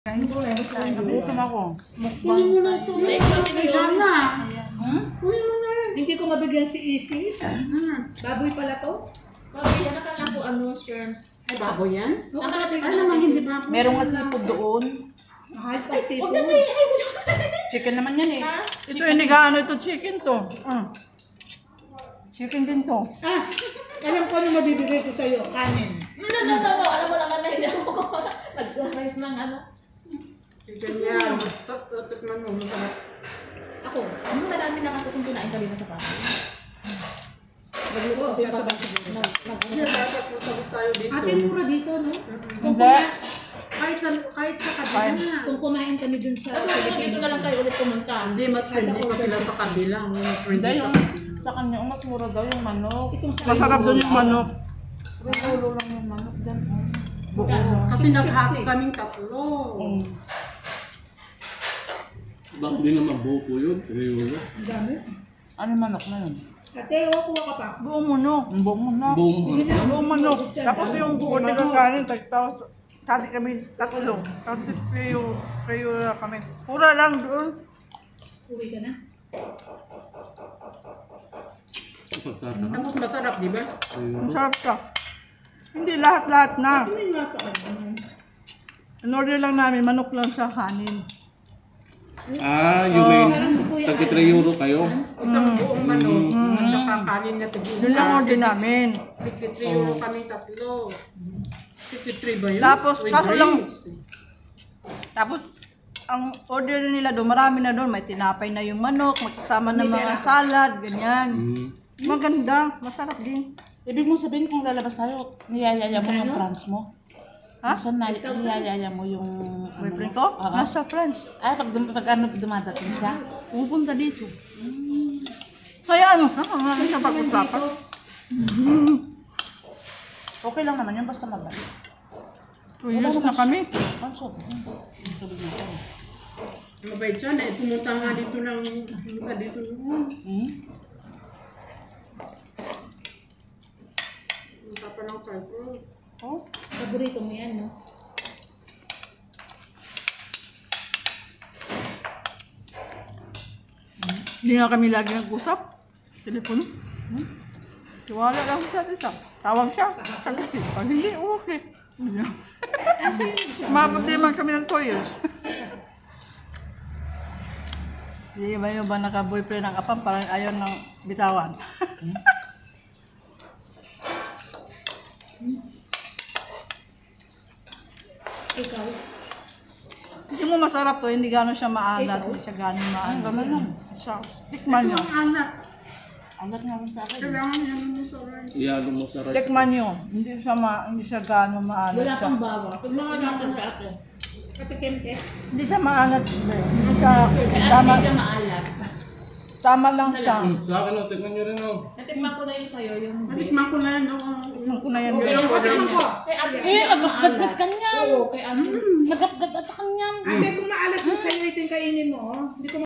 Nabutom ako. Kunin mo na ito. Kunin mo na. Hindi ko mabigyan si Isi. Baboy pala to? Baboy yan, nakala ko sherms. Ay, baboy yan? Nakalapit Ano naman hindi baboy? Merong nga seafood doon. Mahal pa seafood. Chicken naman yan eh. Ito inigaano ito, chicken to. Chicken din to. Alam ko ano mabibigay ko sa'yo. Kanin. No. Alam mo naman na hindi ako nag-rice ng Chicken yan. Tikman mo. Masarap. Ako, marami na kasi kung kinain kanina sa pati. Nagluto kasi sa siguro. Hindi, dapat masagot tayo dito. Atin pura dito, no? Hindi. Kahit sa kabila. Kung kumain kami dun sa Kasi susunod dito na lang tayo ulit pumunta. Hindi, mas friendly pa sila sa kabila. Hindi yung sa kanya, mas mura daw yung manok. Masarap doon yung manok. Rulo lang yung manok dyan. Kasi naghati kaming tatlo. Bakit hindi naman buko yun? Riyolo. Ang dami. Ano yung manok na yun? Ate, kuha ka pa. Buong manok. Ang buong manok. Buong manok. Tapos yung order ng kanin, tapos kati kami tatlo. Tapos kayo kami. Pura lang doon. Uwi ka na. Pagtataka. Tapos masarap, di ba? Ang sarap ka. Hindi lahat-lahat na. Ano yung nasa ano? In order lang namin, manok lang sa kanin. You mean, tagi 3 euro kayo? Isang buong manok. At saka kanin na tigil. Yun lang order namin. 53 euro kami tatlo. 53 ba yun? Tapos, With kaso lang, drinks. tapos, ang order nila doon, marami na doon. May tinapay na yung manok, magkasama ng mga salad, ganyan. Maganda, masarap din. Ibig mo sabihin kung lalabas tayo, niyayaya mo yung France mo? Ha? Saan niyayaya mo yung... Boyfriend ko? Oo. Nasa France. Ay, pag dumadating siya. Pupunta dito. Kaya ano, sa pag-usapan. Okay lang naman yun, basta mabalik. 2 years na kami. Ang sob. Tubig na ito. Mabait siya na. Pumunta nga dito ng... Pumunta dito noon. Pumunta pa ng Cyprus. Oh, Paborito mo yan, no? hindi nga kami lagi nag-usap. Telepono. Tiwala lang sa isa. Tawag siya. Sagot siya. Pag hindi, okay. Mabot din man kami ng 2 years. Hindi ba yung ba naka-boyfriend ng apam parang ayaw ng bitawan? Ikaw. Hindi mo masarap to, hindi gano'n siya maalat, hindi siya gano'n maalat. Gaman lang. Siya, tikman nyo. Anak. Angat nga rin sa akin. Kailangan yan mo sa rice. Iyalo mo sa rice. Tikman nyo. Hindi siya gano'n maalat Wala siya. pang bawa. Pag mga naman sa ate. Katikente. Hindi siya maalat. Hindi siya, Tama ka maalat. tama lang siya. Sa akin, tingnan nyo rin. Natikman ko na yung sa'yo, yung Natikman ko na yan. Tikman ko na yan. Pero Katikman ko. kay ate, Eh, nagagad ka niyan. Oo, kay ate. Nagagad at ka niyan. Ate, kung maalat mo sa'yo, ito yung kainin mo, oh. Hindi ko